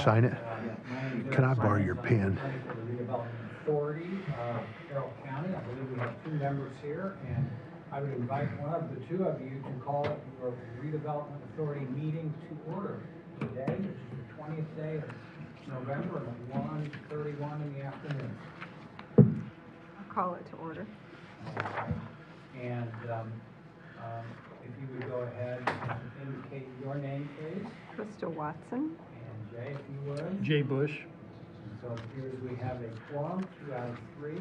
sign it? Can I borrow your pen? For the Redevelopment Authority of Carroll County. I believe we have 2 members here, and I would invite one of the 2 of you to call your Redevelopment Authority meeting to order today, which is the 20th day of November at 1:31 in the afternoon. I'll call it to order. And if you would go ahead and indicate your name, please. Krista Watson. And Jay, if you would. Jay Bush. So it appears we have a quorum, 2 out of 3.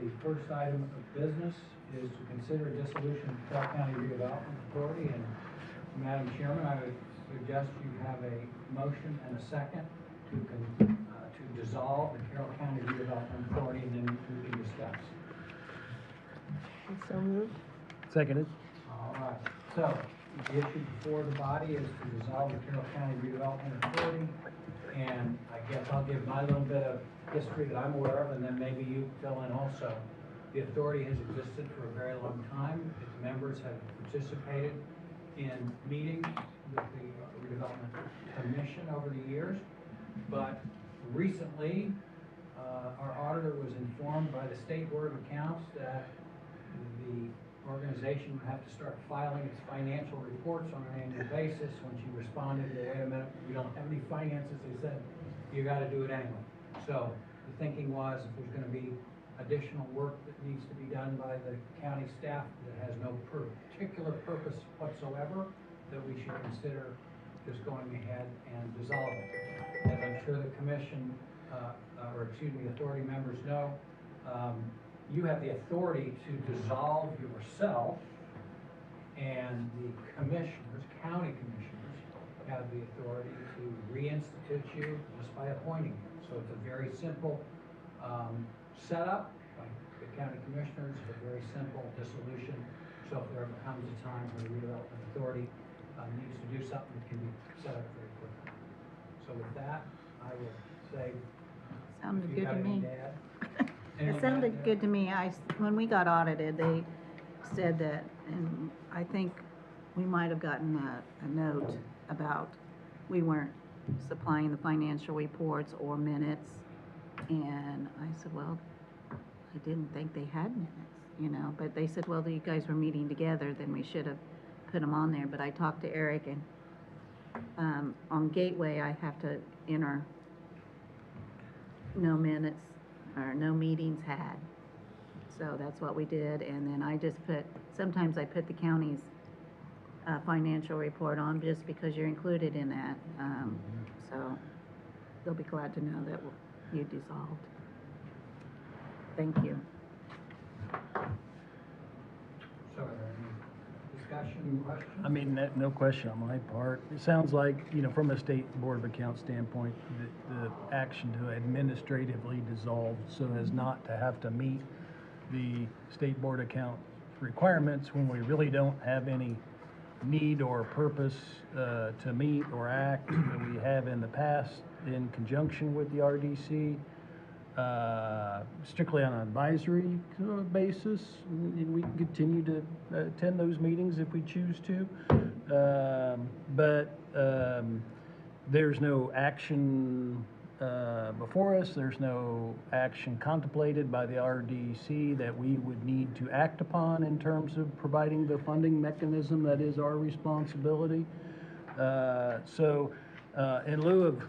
The first item of business is to consider dissolution of Carroll County Redevelopment Authority. And Madam Chairman, I would suggest you have a motion and a second to dissolve the Carroll County Redevelopment Authority, and then we can discuss. So moved. Seconded. All right. So the issue before the body is to dissolve the Carroll County Redevelopment Authority. And I guess I'll give my little bit of history that I'm aware of, and then maybe you fill in also. The authority has existed for a very long time. Its members have participated in meetings with the Redevelopment Commission over the years. But recently, our auditor was informed by the State Board of Accounts that the organization would have to start filing its financial reports on an annual basis. When she responded, well, wait a minute, we don't have any finances, they said, you got to do it anyway. So the thinking was, if there's going to be additional work that needs to be done by the county staff that has no particular purpose whatsoever, that we should consider just going ahead and dissolving. As I'm sure the commission, authority members know, you have the authority to dissolve yourself, and the commissioners, county commissioners, have the authority to reinstitute you just by appointing you. So it's a very simple setup by the county commissioners, a very simple dissolution. So if there ever comes a time where the redevelopment authority needs to do something, it can be set up very quickly. So with that, I will say, Sounded good to me. Anyone It sounded add? good to me. When we got audited, they said that, and I think we might have gotten a note about we weren't supplying the financial reports or minutes. And I said, well, I didn't think they had minutes, but they said, well, you guys were meeting together, then we should have put them on there. But I talked to Eric, and on Gateway, I have to enter no minutes or no meetings had. So that's what we did. And then I just sometimes I put the county's financial report on just because you're included in that. So they'll be glad to know that you dissolved. Thank you. So are there any discussion, questions? I mean, no question on my part. It sounds like, from a State Board of Accounts standpoint, the action to administratively dissolve so as not to have to meet the State Board account requirements when we really don't have any need or purpose to meet or act that we have in the past in conjunction with the RDC, strictly on an advisory basis. And we can continue to attend those meetings if we choose to, but there's no action before us. There's no action contemplated by the RDC that we would need to act upon in terms of providing the funding mechanism that is our responsibility. So in lieu of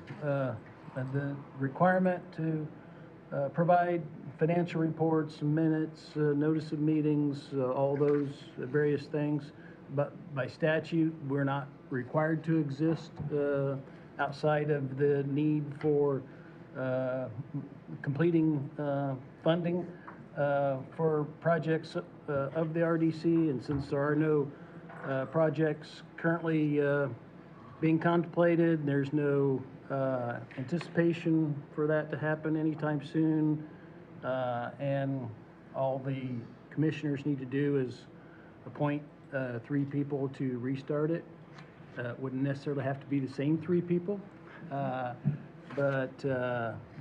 the requirement to provide financial reports, minutes, notice of meetings, all those various things, but by statute, we're not required to exist outside of the need for completing funding for projects of the RDC. And since there are no projects currently being contemplated, there's no anticipation for that to happen anytime soon, and all the commissioners need to do is appoint 3 people to restart it. Wouldn't necessarily have to be the same 3 people, but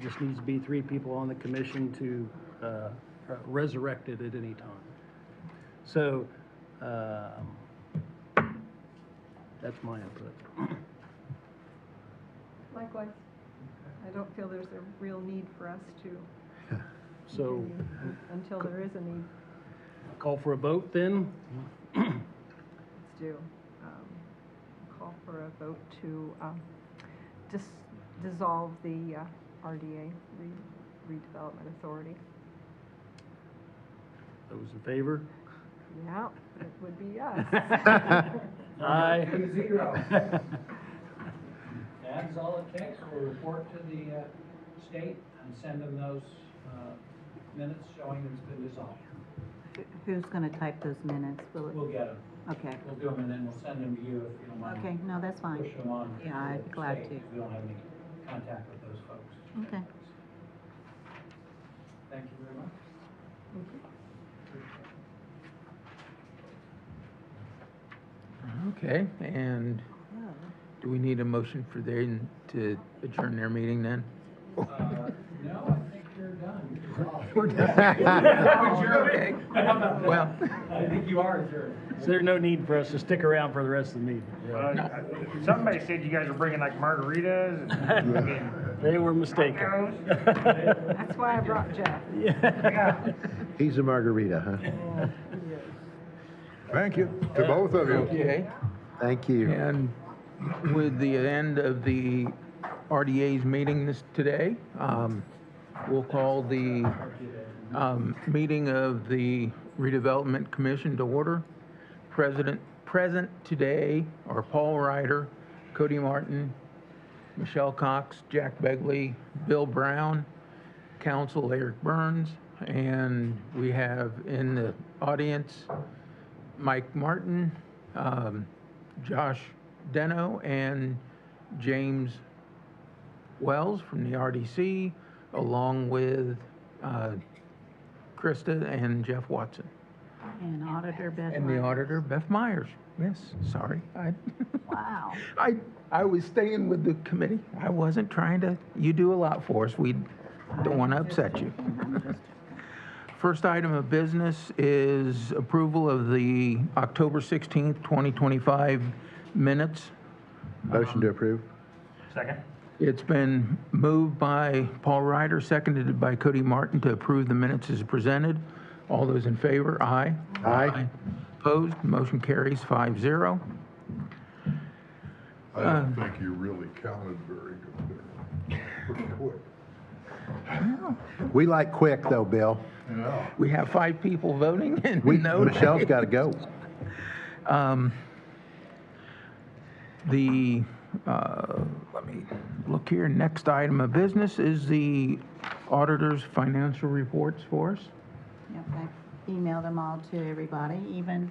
just needs to be 3 people on the commission to resurrect it at any time. So that's my input. Likewise. I don't feel there's a real need for us to So continue until there is a need. call for a vote then? Let's do, call for a vote to dissolve the RDA, Redevelopment Authority. Those in favor? Yeah, it would be us. Aye. 2-0. That's all it takes. We'll report to the state and send them those minutes showing that it's been dissolved. Who's gonna type those minutes? Will it? We'll get them. Okay, We'll do them and then we'll send them to you if you don't mind. okay, no, that's fine. Push them on. Yeah, I'd be glad state, to. 'cause we don't have any contact with those folks. Okay. Thank you very much. Okay, and Oh. do we need a motion for them to adjourn their meeting then? No, I think you're done. We're done. Okay. Well, I think you are adjourned. Is there no need for us to stick around for the rest of the meeting? Somebody said you guys were bringing like margaritas and, I mean, They were mistaken. tacos. That's why I brought Jeff. Yeah. He's a margarita, huh? Thank you to both of you. okay, Thank you. and with the end of the RDA's meeting today, we'll call the meeting of the Redevelopment Commission to order. Present today are Paul Ryder, Cody Martin, Michelle Cox, Jack Begley, Bill Brown, Council Eric Burns, and we have in the audience Mike Martin, Josh Deno, and James Wells from the RDC, along with Krista and Jeff Watson. And Auditor Beth. And the Myers. auditor, Beth Myers. Yes, sorry. Wow. I was staying with the committee. I wasn't trying to, you do a lot for us. We don't want to upset you. First item of business is approval of the October 16th, 2025 minutes. Motion to approve? Second. It's been moved by Paul Ryder, seconded by Cody Martin to approve the minutes as presented. All those in favor, aye. Aye. Opposed, motion carries 5-0. I don't think you really counted very good there. Pretty quick. We like quick though, Bill. Yeah. We have 5 people voting and no. Michelle's got to go. Let me look here. Next item of business is the auditor's financial reports for us. Yep, I emailed them all to everybody, even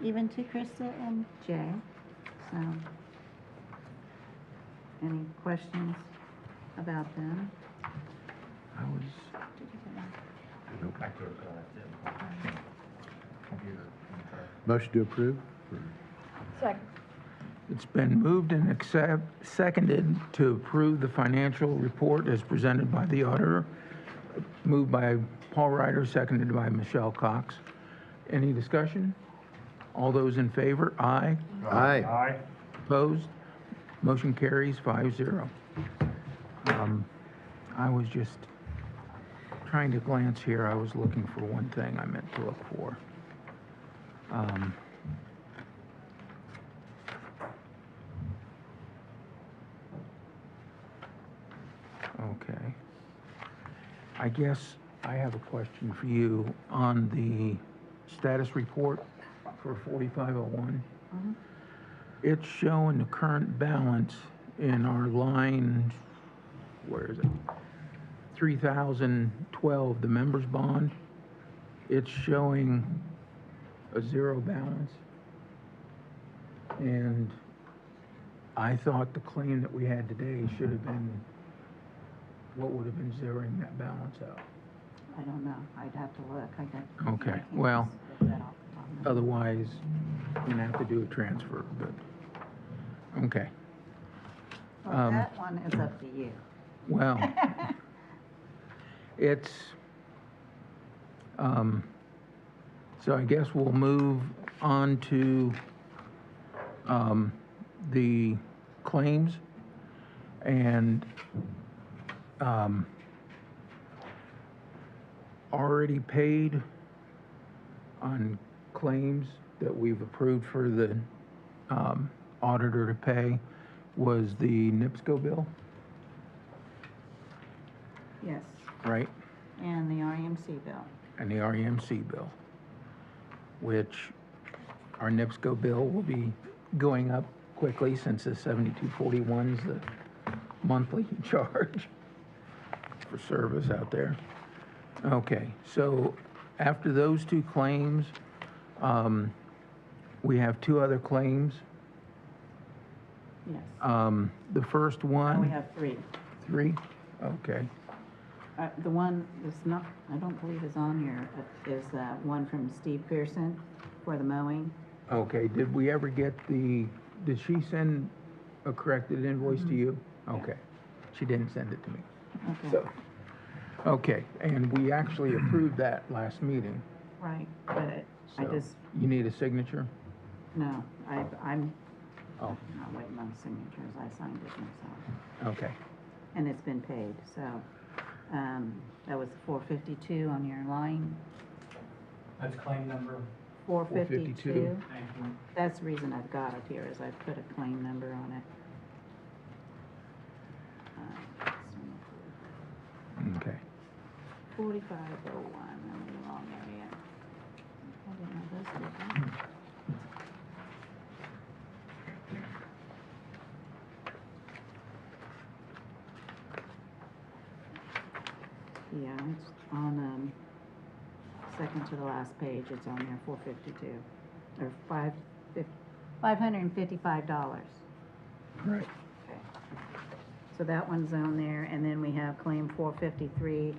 to Krista and Jay. So, any questions about them? I was, Motion to approve? Second. it's been moved and seconded to approve the financial report as presented by the auditor. Moved by Paul Ryder, seconded by Michelle Cox. Any discussion? All those in favor, aye. Aye. Aye. Opposed? Motion carries 5-0. I was just trying to glance here. I was looking for one thing I meant to look for. Okay. I guess I have a question for you on the status report for 4501. It's showing the current balance in our line, where is it? 3012, the members bond. It's showing a zero balance. And I thought the claim that we had today should have been, what would have been zeroing that balance out? I don't know. I'd have to look. I got. Okay, I can't well, just look that off the top of my head. Otherwise, I'm gonna have to do a transfer, but, okay. Well, that one is up to you. Well, it's, so I guess we'll move on to, the claims. And already paid on claims that we've approved for the auditor to pay was the NIPSCO bill, Yes, right? and the REMC bill. And the REMC bill, which our NIPSCO bill will be going up quickly since the 7241 is the monthly charge for service out there. Okay, so after those two claims, we have two other claims. Yes. The first Now one. we have three. Three? Okay. The one that's not, I don't believe is on here, is one from Steve Pearson for the mowing. Okay, did we ever get did she send a corrected invoice to you? Okay, she didn't send it to me. Okay. So, okay, and we actually approved that last meeting. Right, but I So, just, you need a signature? no, I'm Oh, not waiting on signatures, I signed it myself. okay. And it's been paid, so, that was 452 on your line, That's claim number, 452. 452. thank you. That's the reason I've got it here, is I put a claim number on it. Okay. 4501, I'm in the wrong area. I didn't know this was on. Yeah, it's on, second to the last page, it's on there, 452, or $555. Right. Okay. So that one's on there, and then we have claim 453,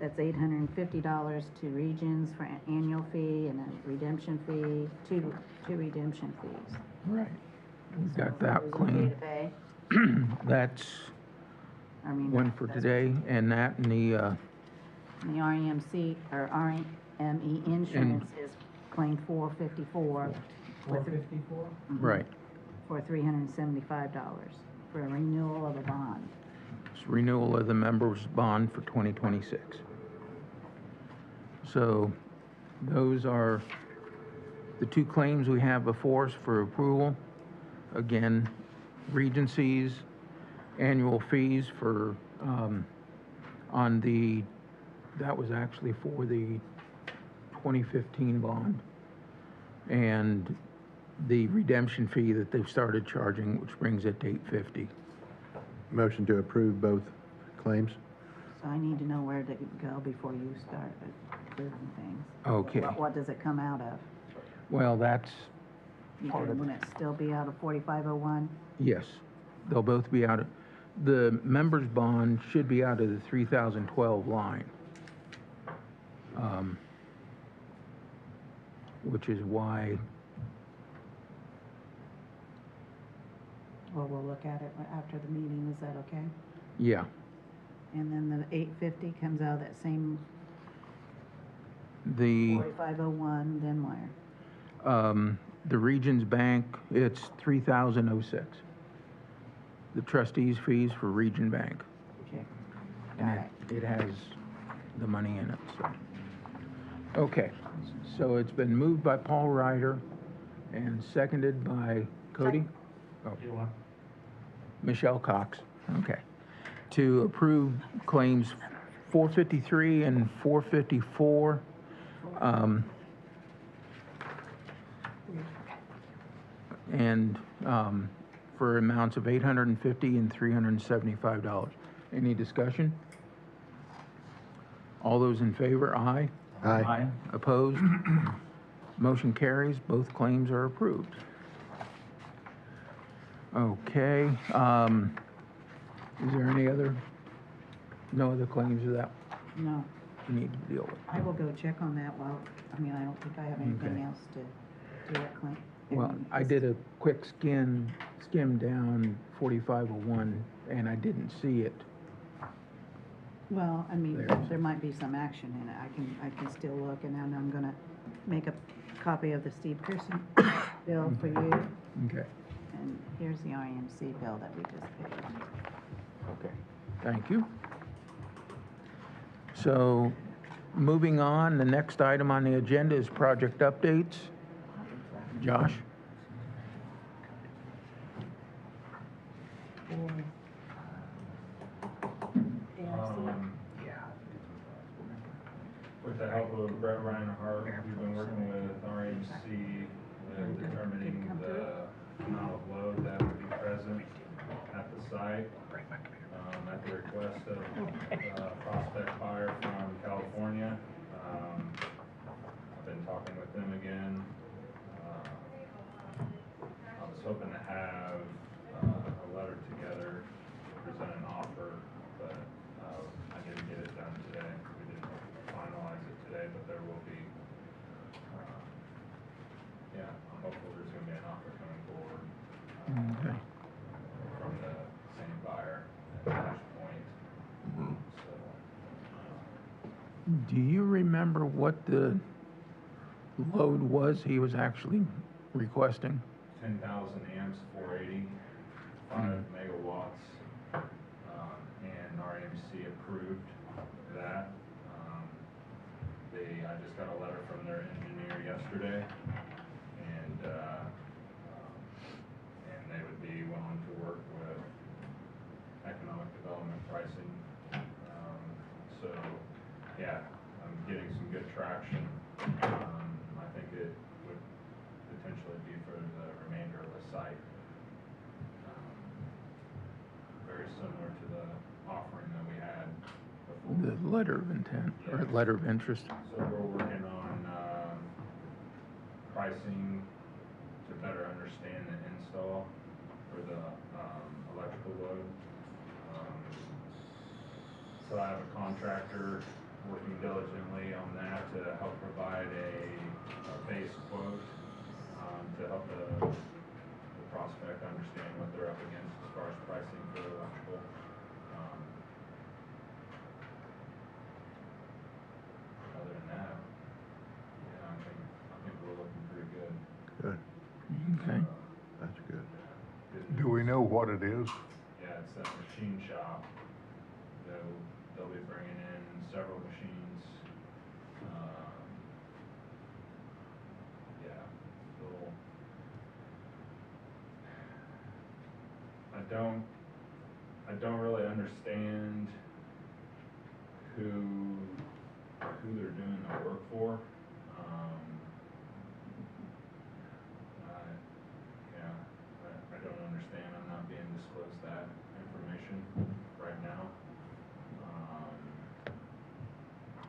that's $850 to Regions for an annual fee and a redemption fee, two redemption fees. Right. We've got So that those okay claim. to pay? That's I mean, one for that's- today, and that and the, The REMC, or REME insurance is claim 454. with- 454? Mhm, right. For $375 for a renewal of a bond. It's renewal of the member's bond for 2026. So those are the two claims we have before us for approval. Again, Regency's annual fees for, on the, that was actually for the 2015 bond. And the redemption fee that they've started charging, which brings it to $850. Motion to approve both claims. So I need to know where to go before you start approving things. Okay. What does it come out of? Well, that's, Wouldn't it still be out of 4501? yes, they'll both be out of, the member's bond should be out of the 3012 line. Which is why, Well, we'll look at it after the meeting, is that okay? yeah, And then the 850 comes out of that same the, 4501, then where? the Regions Bank, it's 3006. The trustees' fees for Region Bank. Okay, And got it. it has the money in it, so. Okay, so it's been moved by Paul Ryder and seconded by Cody? Oh, You want? Michelle Cox, okay. To approve claims 453 and 454. And for amounts of $850 and $375. Any discussion? All those in favor, aye? Aye. Opposed? Motion carries. Both claims are approved. Okay, is there any other, no other claims of that No, we need to deal with? I will go check on that while, I mean, I don't think I have anything Okay. else to do that claim. Well, I did a quick skim down 4501, and I didn't see it. Well, I mean, There. there might be some action in it. I can still look, and then I'm gonna make a copy of the Steve Pearson bill for you. Okay. And here's the REMC bill that we just paid. Okay, thank you. So, moving on, the next item on the agenda is project updates. Josh? With the help of Brett Reinhardt, we've been working with RMC with determining the amount of load that would be present at the site. At the request of prospect buyer from California. I've been talking with them again. I was hoping to have a letter together to present an offer, but I didn't get it done today. We didn't finalize it today, but there will be. Yeah, I'm hopeful there's going to be an offer coming forward Okay. from the same buyer at Cash Point. So, Do you remember what the load was he was actually requesting? 10,000 amps, 480, 5 megawatts, and RMC approved that. I just got a letter from their engineer yesterday, and they would be willing to work with economic development pricing. So, yeah, I'm getting some good traction. I think it would potentially be for the remainder of the site. Very similar to the offering that we had before. The letter of intent, or Yes. letter of interest? So we're working on pricing to better understand the install for the electrical load. So I have a contractor working diligently on that to help provide a base quote to help the prospect understand what they're up against as far as pricing for the electrical. Other than that, yeah, I think we're looking pretty good. Good, Okay. that's good. Good Do we news. know what it is? Yeah, it's that machine shop. They'll be bringing in several machines. Yeah, I don't really understand who they're doing the work for. I don't understand. I'm not being disclosed that information right now.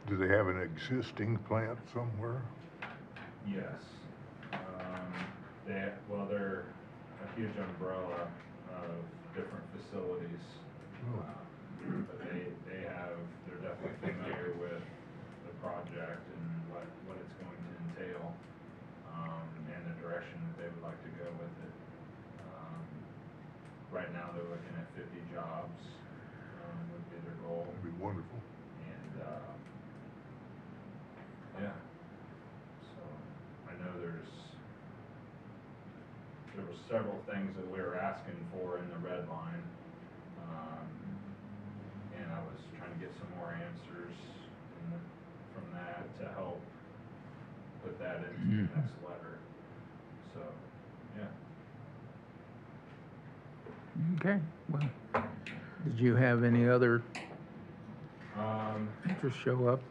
Do they have an existing plant somewhere? Yes. They're a huge umbrella of different facilities. Oh. But they're definitely familiar with the project and what it's going to entail, and the direction that they would like to go with it. Right now, they're looking at 50 jobs, would be their goal. That'd be wonderful. And, yeah, so I know there were several things that we were asking for in the red line. And I was trying to get some more answers from that to help put that into the next letter. So, yeah. Okay, well, did you have any other Um, interest show up?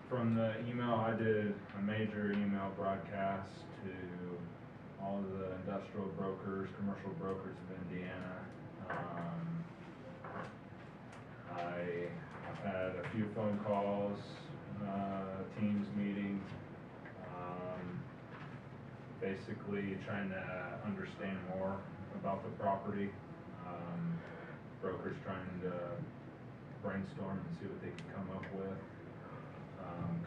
From the email, I did a major email broadcast to all of the industrial brokers, commercial brokers of Indiana. I've had a few phone calls, Teams meeting, basically trying to understand more about the property. Brokers trying to brainstorm and see what they can come up with.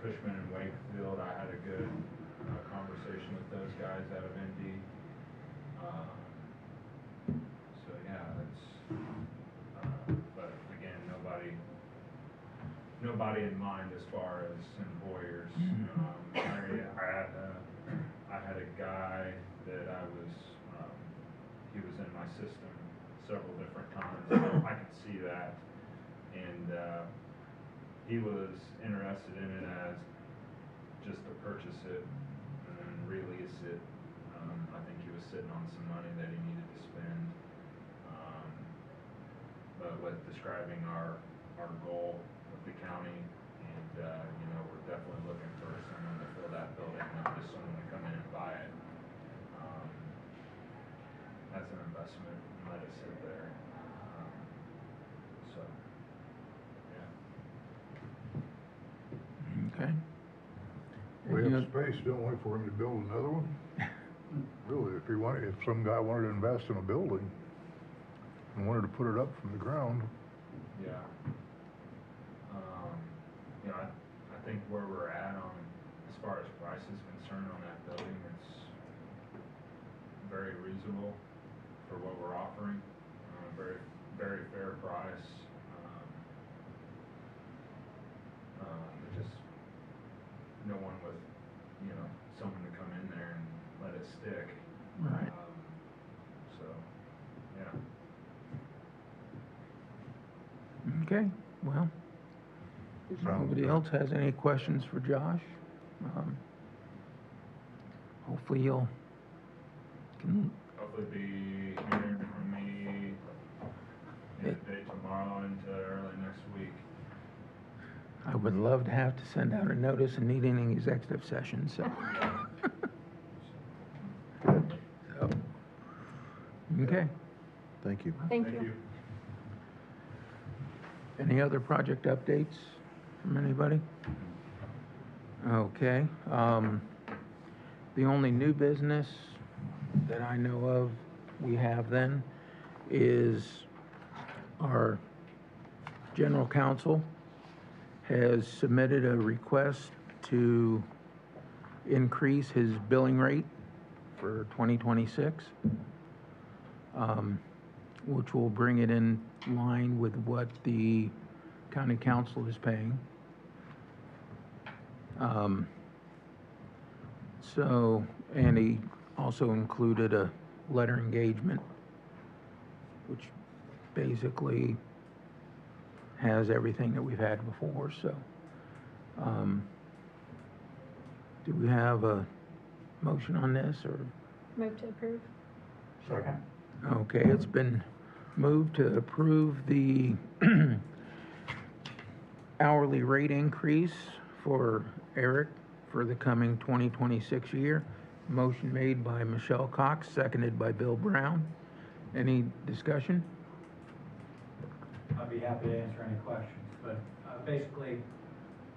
Cushman and Wakefield, I had a good conversation with those guys out of Indy. So yeah, that's, but again, nobody in mind as far as employers. I had a guy that he was in my system several different times. I could see that, and he was interested in it as just to purchase it and then release it. I think he was sitting on some money that he needed to spend. But with describing our goal with the county, and, you know, we're definitely looking for someone to fill that building, not just someone to come in and buy it. That's an investment, and let it sit there. So, yeah. Okay. We Any have oth- space, don't we, for him to build another one? Really, if some guy wanted to invest in a building and wanted to put it up from the ground, Yeah. You know, I think where we're at on, as far as price is concerned on that building, it's very reasonable for what we're offering. Very, very fair price. Just no one with, you know, someone to come in there and let it stick. Right. So, yeah. Okay, well, if Sounds nobody good. else has any questions for Josh, hopefully you'll can Hopefully be hearing from me either day tomorrow into early next week. I would love to have to send out a notice and need an executive session, so. So, okay. Thank you. Thank you. Any other project updates from anybody? Okay, the only new business that I know of we have then is our general counsel has submitted a request to increase his billing rate for 2026, which will bring it in line with what the county council is paying. So, and he also included a letter engagement, which basically has everything that we've had before, so. Do we have a motion on this, or? Move to approve. Second. Okay, it's been moved to approve the hourly rate increase for Eric for the coming 2026 year. Motion made by Michelle Cox, seconded by Bill Brown. Any discussion? I'd be happy to answer any questions, but basically,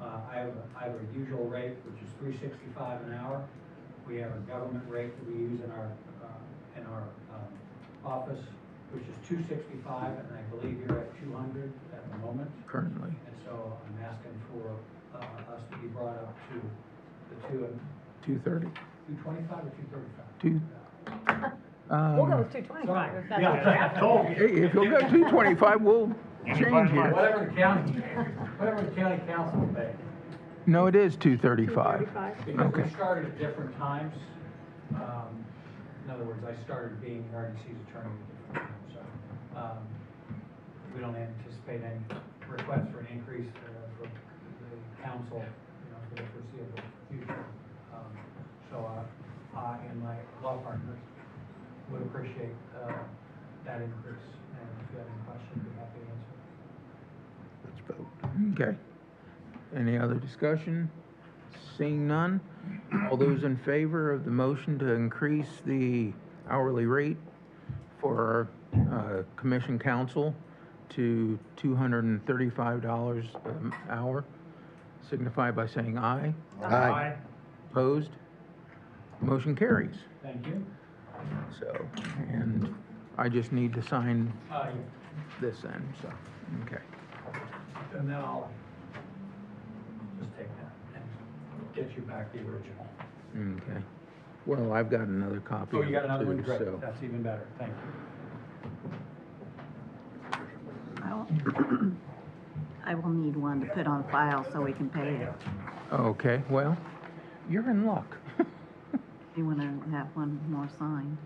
I have a usual rate, which is $3.65 an hour. We have a government rate that we use in our office, which is $2.65, and I believe you're at $200 at the moment. Currently. And so I'm asking for us to be brought up to the 230. 225 or 235? Two. We'll go with 225 if that's what Yeah, told you. Hey, if you'll go 225, we'll change here. Whatever the county council will pay. No, it is 235. 235. Because we Okay. started at different times. In other words, I started being RDC's attorney at different times, so, we don't anticipate any requests for an increase for the council, you know, for the foreseeable future. So, I and my law partners would appreciate, that increase, and if you have any questions, I'd be happy to answer. Let's vote. Okay. Any other discussion? Seeing none, all those in favor of the motion to increase the hourly rate for our commission council to $235 an hour, signify by saying aye. Aye. Opposed? Motion carries. Thank you. So, and I just need to sign Yeah. this end, so, okay. And then I'll just take that and get you back the original. Okay. Well, I've got another copy. Oh, of you got it another one? too, Great, so- that's even better, thank you. I will need one to put on file so we can pay it. Okay, well, you're in luck. If you want to have one more signed,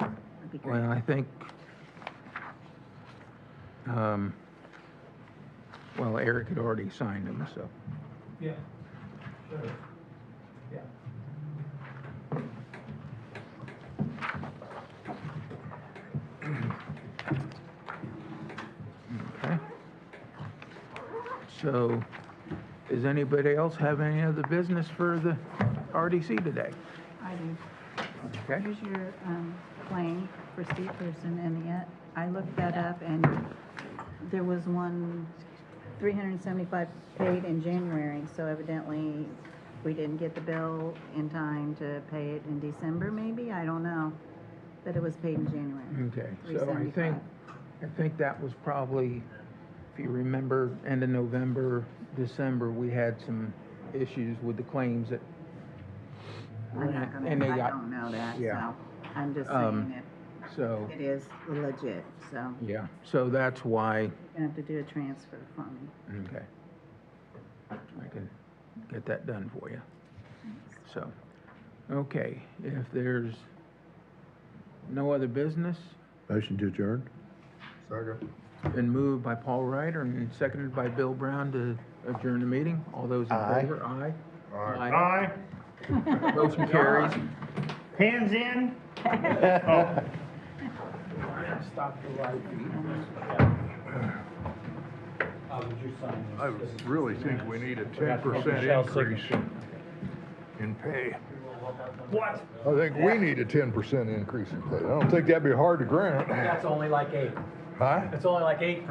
that'd be great. Well, I think, Well, Eric had already signed them, so. Yeah, sure, yeah. Okay. So, does anybody else have any other business for the RDC today? I do. Okay. Here's your, claim for Steve Pearson, and yet, I looked that up, and there was one 375 paid in January, so evidently, we didn't get the bill in time to pay it in December, maybe, I don't know, but it was paid in January. Okay, so I 375. think that was probably, if you remember, end of November, December, we had some issues with the claims that. I'm not gonna, and they I got- don't know that, yeah. so, I'm just Um, saying So, it is legit, so, yeah, so that's why, you're gonna have to do a transfer from me. okay. I can get that done for you. So, okay, if there's no other business, Motion to adjourn? Second. been moved by Paul Ryder and seconded by Bill Brown to adjourn the meeting. All those in Aye. favor? Aye. Aye. Aye. Motion carries. Hands in. Oh. Stop the live feed. Would you sign I this? really think we need a 10% Michelle's increase signature. in pay. What? I think we need a 10% increase in pay. I don't think that'd be hard to grant. That's only like 8. Huh? It's only like 8%.